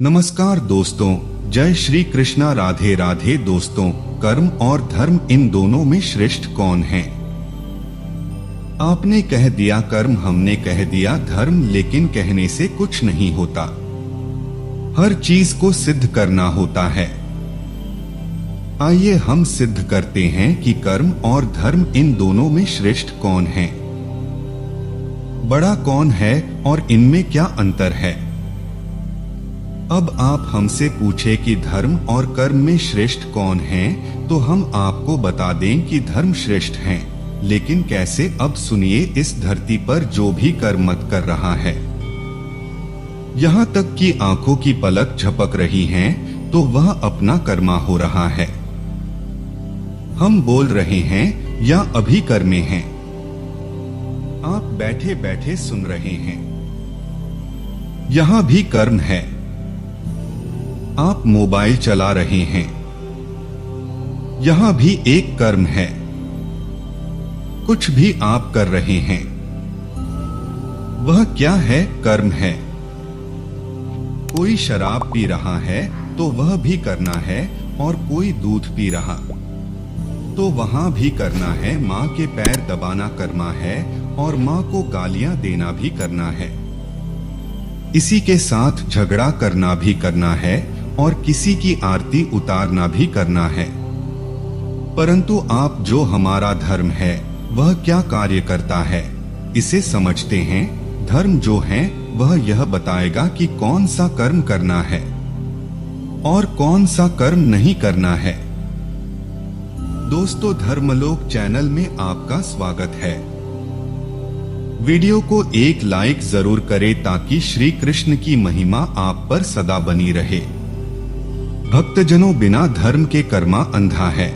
नमस्कार दोस्तों, जय श्री कृष्णा। राधे राधे दोस्तों, कर्म और धर्म इन दोनों में श्रेष्ठ कौन है? आपने कह दिया कर्म, हमने कह दिया धर्म, लेकिन कहने से कुछ नहीं होता। हर चीज को सिद्ध करना होता है। आइए हम सिद्ध करते हैं कि कर्म और धर्म इन दोनों में श्रेष्ठ कौन है, बड़ा कौन है और इनमें क्या अंतर है। अब आप हमसे पूछे कि धर्म और कर्म में श्रेष्ठ कौन है, तो हम आपको बता दें कि धर्म श्रेष्ठ है। लेकिन कैसे? अब सुनिए। इस धरती पर जो भी कर्म कर रहा है, यहाँ तक कि आंखों की पलक झपक रही है, तो वह अपना कर्मा हो रहा है। हम बोल रहे हैं या अभी कर्मे हैं। आप बैठे बैठे सुन रहे हैं, यहाँ भी कर्म है। आप मोबाइल चला रहे हैं, यहां भी एक कर्म है। कुछ भी आप कर रहे हैं, वह क्या है? कर्म है। कोई शराब पी रहा है तो वह भी करना है, और कोई दूध पी रहा तो वहां भी करना है। माँ के पैर दबाना कर्मा है, और माँ को गालियां देना भी करना है। इसी के साथ झगड़ा करना भी करना है, और किसी की आरती उतारना भी करना है। परंतु आप जो हमारा धर्म है वह क्या कार्य करता है, इसे समझते हैं। धर्म जो है वह यह बताएगा कि कौन सा कर्म करना है और कौन सा कर्म नहीं करना है। दोस्तों, धर्मलोक चैनल में आपका स्वागत है। वीडियो को एक लाइक जरूर करें ताकि श्री कृष्ण की महिमा आप पर सदा बनी रहे। भक्तजनों, बिना धर्म के कर्मा अंधा है।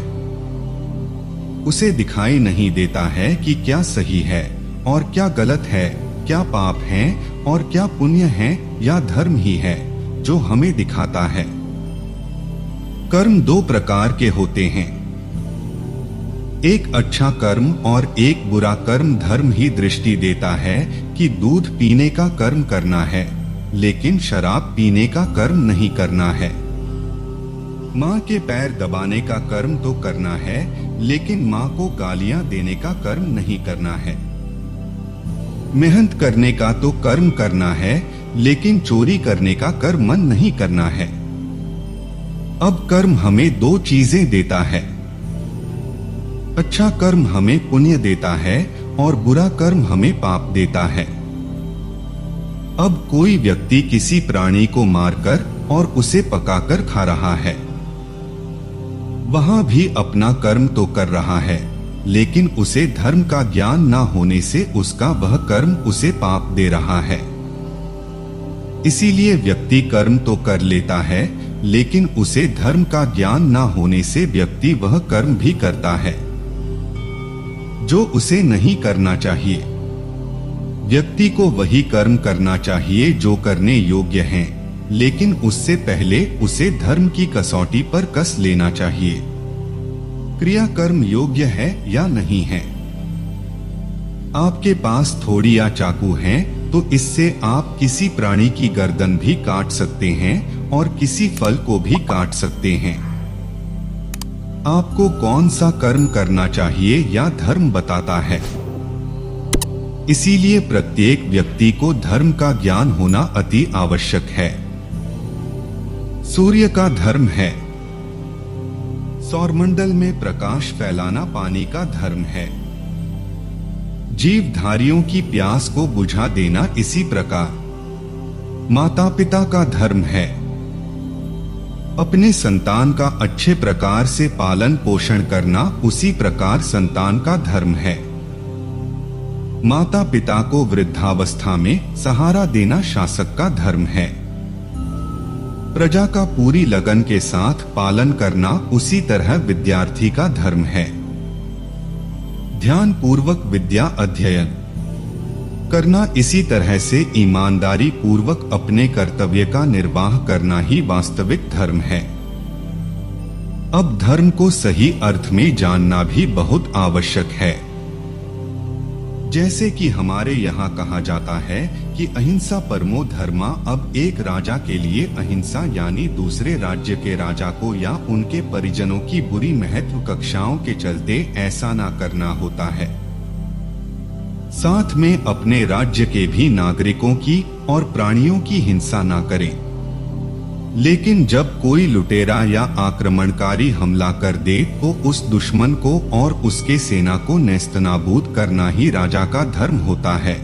उसे दिखाई नहीं देता है कि क्या सही है और क्या गलत है, क्या पाप है और क्या पुण्य है, या धर्म ही है जो हमें दिखाता है। कर्म दो प्रकार के होते हैं, एक अच्छा कर्म और एक बुरा कर्म। धर्म ही दृष्टि देता है कि दूध पीने का कर्म करना है, लेकिन शराब पीने का कर्म नहीं करना है। माँ के पैर दबाने का कर्म तो करना है, लेकिन माँ को गालियां देने का कर्म नहीं करना है। मेहनत करने का तो कर्म करना है, लेकिन चोरी करने का कर्म मन नहीं करना है। अब कर्म हमें दो चीजें देता है। अच्छा कर्म हमें पुण्य देता है और बुरा कर्म हमें पाप देता है। अब कोई व्यक्ति किसी प्राणी को मारकर और उसे पकाकर खा रहा है, वहां भी अपना कर्म तो कर रहा है, लेकिन उसे धर्म का ज्ञान न होने से उसका वह कर्म उसे पाप दे रहा है। इसीलिए व्यक्ति कर्म तो कर लेता है, लेकिन उसे धर्म का ज्ञान न होने से व्यक्ति वह कर्म भी करता है जो उसे नहीं करना चाहिए। व्यक्ति को वही कर्म करना चाहिए जो करने योग्य हैं, लेकिन उससे पहले उसे धर्म की कसौटी पर कस लेना चाहिए। क्रिया कर्म योग्य है या नहीं है। आपके पास थोड़ी या चाकू है तो इससे आप किसी प्राणी की गर्दन भी काट सकते हैं और किसी फल को भी काट सकते हैं। आपको कौन सा कर्म करना चाहिए या धर्म बताता है। इसीलिए प्रत्येक व्यक्ति को धर्म का ज्ञान होना अति आवश्यक है। सूर्य का धर्म है, सौरमंडल में प्रकाश फैलाना पानी का धर्म है। जीवधारियों की प्यास को बुझा देना इसी प्रकार माता पिता का धर्म है। अपने संतान का अच्छे प्रकार से पालन पोषण करना उसी प्रकार संतान का धर्म है। माता पिता को वृद्धावस्था में सहारा देना शासक का धर्म है। प्रजा का पूरी लगन के साथ पालन करना उसी तरह विद्यार्थी का धर्म है। ध्यान पूर्वक विद्या अध्ययन करना इसी तरह से ईमानदारी पूर्वक अपने कर्तव्य का निर्वाह करना ही वास्तविक धर्म है। अब धर्म को सही अर्थ में जानना भी बहुत आवश्यक है। जैसे कि हमारे यहाँ कहा जाता है कि अहिंसा परमो धर्मा। अब एक राजा के लिए अहिंसा यानी दूसरे राज्य के राजा को या उनके परिजनों की बुरी महत्वाकांक्षाओं के चलते ऐसा ना करना होता है। साथ में अपने राज्य के भी नागरिकों की और प्राणियों की हिंसा ना करें। लेकिन जब कोई लुटेरा या आक्रमणकारी हमला कर दे तो उस दुश्मन को और उसके सेना को नेस्तनाबूद करना ही राजा का धर्म होता है।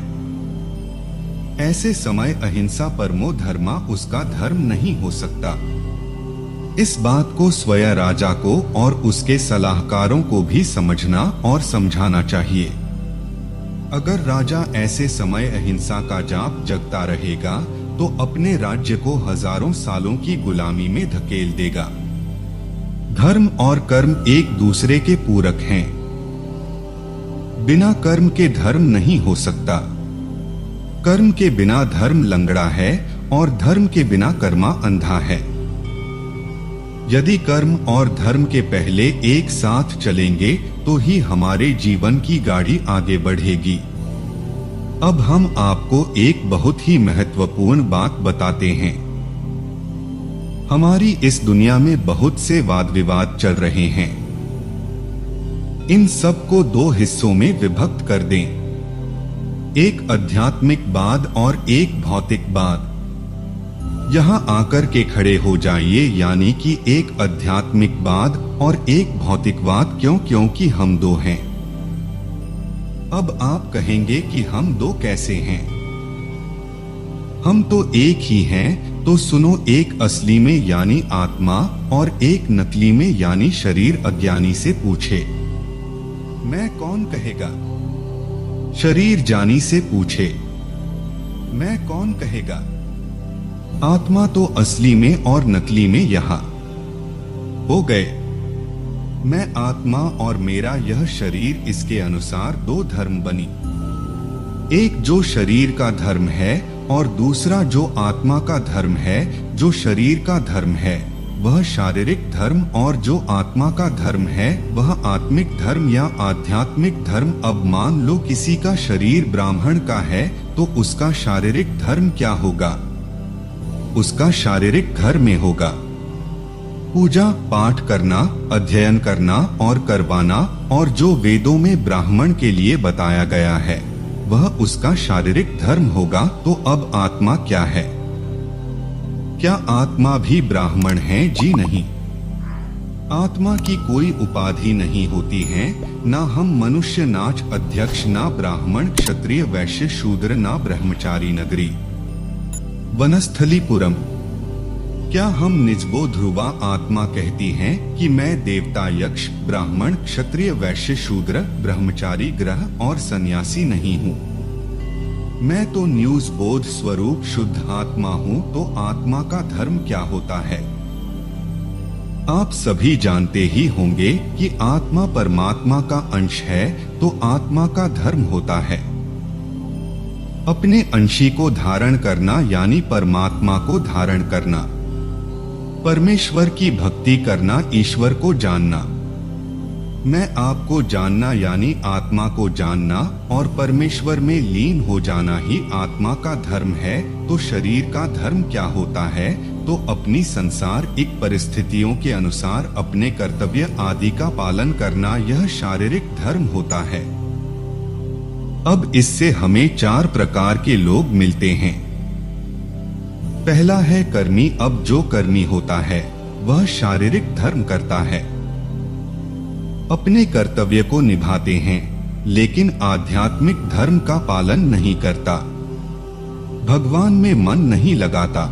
ऐसे समय अहिंसा परमो धर्मा उसका धर्म नहीं हो सकता। इस बात को स्वयं राजा को और उसके सलाहकारों को भी समझना और समझाना चाहिए। अगर राजा ऐसे समय अहिंसा का जाप जगता रहेगा तो अपने राज्य को हजारों सालों की गुलामी में धकेल देगा। धर्म और कर्म एक दूसरे के पूरक हैं। बिना कर्म के धर्म नहीं हो सकता। कर्म के बिना धर्म लंगड़ा है और धर्म के बिना कर्मा अंधा है। यदि कर्म और धर्म के पहले एक साथ चलेंगे तो ही हमारे जीवन की गाड़ी आगे बढ़ेगी। अब हम आपको एक बहुत ही महत्वपूर्ण बात बताते हैं। हमारी इस दुनिया में बहुत से वाद विवाद चल रहे हैं। इन सब को दो हिस्सों में विभक्त कर दें, एक आध्यात्मिकवाद और एक भौतिकवाद। यहाँ आकर के खड़े हो जाइए, यानी कि एक आध्यात्मिकवाद और एक भौतिकवाद। क्योंकि हम दो हैं। अब आप कहेंगे कि हम दो कैसे हैं? हम तो एक ही हैं। तो सुनो, एक असली में यानी आत्मा और एक नकली में यानी शरीर अज्ञानी से पूछे। मैं कौन कहेगा? शरीर जानी से पूछे। मैं कौन कहेगा? आत्मा तो असली में और नकली में यहाँ हो गए। मैं आत्मा और मेरा यह शरीर, इसके अनुसार दो धर्म बनी। एक जो शरीर का धर्म है और दूसरा जो आत्मा का धर्म है। जो शरीर का धर्म है वह शारीरिक धर्म और जो आत्मा का धर्म है वह आत्मिक धर्म या आध्यात्मिक धर्म। अब मान लो किसी का शरीर ब्राह्मण का है तो उसका शारीरिक धर्म क्या होगा? उसका शारीरिक घर में होगा पूजा पाठ करना, अध्ययन करना और करवाना, और जो वेदों में ब्राह्मण के लिए बताया गया है वह उसका शारीरिक धर्म होगा। तो अब आत्मा क्या है? क्या आत्मा भी ब्राह्मण है? जी नहीं। आत्मा की कोई उपाधि नहीं होती है। ना हम मनुष्य, नाच अध्यक्ष, ना ब्राह्मण, क्षत्रिय, वैश्य, शूद्र, ना ब्रह्मचारी, नगरी, वनस्थलीपुरम। क्या हम निजबो ध्रुवा आत्मा कहती हैं कि मैं देवता, यक्ष, ब्राह्मण, क्षत्रिय, वैश्य, शूद्र, ब्रह्मचारी, ग्रह और सन्यासी नहीं हूँ? मैं तो न्यूज बोध स्वरूप शुद्ध आत्मा हूँ। तो आत्मा का धर्म क्या होता है? आप सभी जानते ही होंगे कि आत्मा परमात्मा का अंश है। तो आत्मा का धर्म होता है अपने अंशी को धारण करना, यानी परमात्मा को धारण करना, परमेश्वर की भक्ति करना, ईश्वर को जानना। मैं आपको जानना यानी आत्मा को जानना और परमेश्वर में लीन हो जाना ही आत्मा का धर्म है। तो शरीर का धर्म क्या होता है? तो अपनी संसारिक परिस्थितियों के अनुसार अपने कर्तव्य आदि का पालन करना, यह शारीरिक धर्म होता है। अब इससे हमें चार प्रकार के लोग मिलते हैं। पहला है कर्मी। अब जो कर्मी होता है वह शारीरिक धर्म करता है, अपने कर्तव्य को निभाते हैं, लेकिन आध्यात्मिक धर्म का पालन नहीं करता, भगवान में मन नहीं लगाता,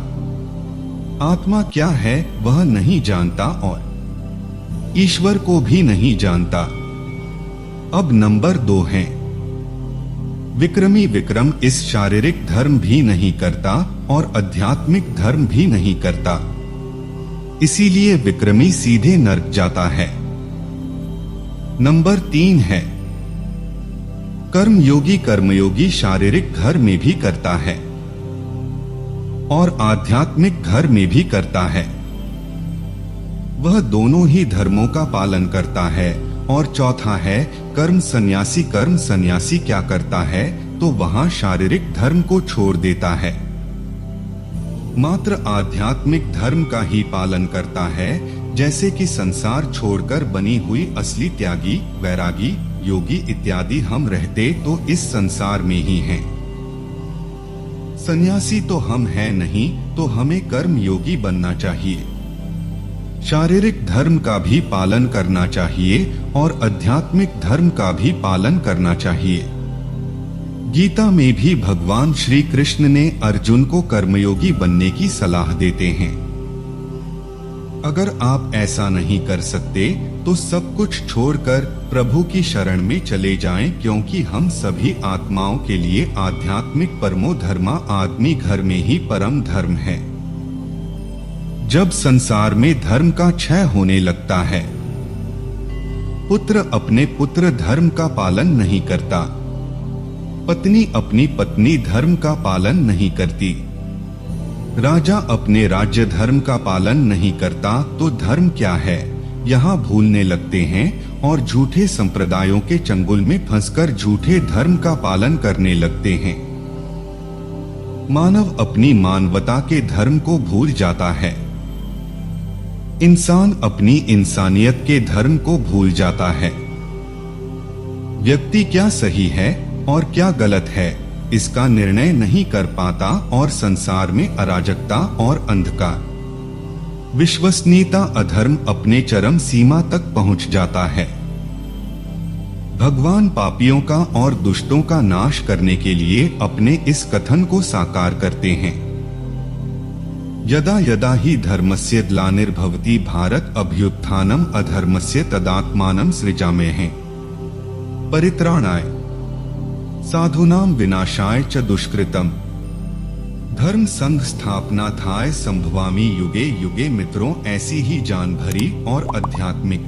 आत्मा क्या है वह नहीं जानता और ईश्वर को भी नहीं जानता। अब नंबर 2 है विक्रमी। विक्रम इस शारीरिक धर्म भी नहीं करता और आध्यात्मिक धर्म भी नहीं करता, इसीलिए विक्रमी सीधे नरक जाता है। नंबर 3 है कर्मयोगी। कर्मयोगी शारीरिक घर में भी करता है और आध्यात्मिक घर में भी करता है, वह दोनों ही धर्मों का पालन करता है। और चौथा है कर्म सन्यासी। कर्म सन्यासी क्या करता है? तो वहां शारीरिक धर्म को छोड़ देता है, मात्र आध्यात्मिक धर्म का ही पालन करता है। जैसे कि संसार छोड़कर बनी हुई असली त्यागी, वैरागी, योगी इत्यादि हम रहते तो इस संसार में ही हैं। सन्यासी तो हम हैं नहीं, तो हमें कर्म योगी बनना चाहिए। शारीरिक धर्म का भी पालन करना चाहिए और आध्यात्मिक धर्म का भी पालन करना चाहिए। गीता में भी भगवान श्री कृष्ण ने अर्जुन को कर्मयोगी बनने की सलाह देते हैं। अगर आप ऐसा नहीं कर सकते तो सब कुछ छोड़कर प्रभु की शरण में चले जाएं, क्योंकि हम सभी आत्माओं के लिए आध्यात्मिक परमो धर्मा आदमी घर में ही परम धर्म है। जब संसार में धर्म का क्षय होने लगता है, पुत्र अपने पुत्र धर्म का पालन नहीं करता, पत्नी अपनी पत्नी धर्म का पालन नहीं करती, राजा अपने राज्य धर्म का पालन नहीं करता, तो धर्म क्या है यहाँ भूलने लगते हैं और झूठे संप्रदायों के चंगुल में फंसकर झूठे धर्म का पालन करने लगते हैं। मानव अपनी मानवता के धर्म को भूल जाता है, इंसान अपनी इंसानियत के धर्म को भूल जाता है। व्यक्ति क्या सही है और क्या गलत है, इसका निर्णय नहीं कर पाता और संसार में अराजकता और अंधकार, विश्वसनीयता, अधर्म अपने चरम सीमा तक पहुंच जाता है। भगवान पापियों का और दुष्टों का नाश करने के लिए अपने इस कथन को साकार करते हैं। यदा यदा हि धर्मस्य ग्लानिर्भवति भारत अभ्युत्थानम अधर्मस्य तदात्मानं सृजाम्यहम् परित्राणाय साधूनां विनाशाय च दुष्कृतम् धर्म संघ स्थापनार्थाय संभवामि युगे युगे। मित्रों, ऐसी ही जान भरी और आध्यात्मिक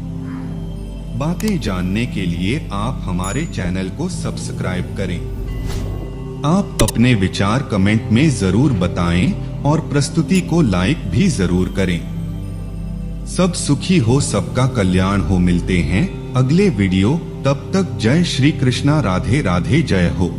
बातें जानने के लिए आप हमारे चैनल को सब्सक्राइब करें। आप अपने विचार कमेंट में जरूर बताएं और प्रस्तुति को लाइक भी जरूर करें। सब सुखी हो, सबका कल्याण हो। मिलते हैं अगले वीडियो, तब तक जय श्री कृष्णा, राधे राधे, जय हो।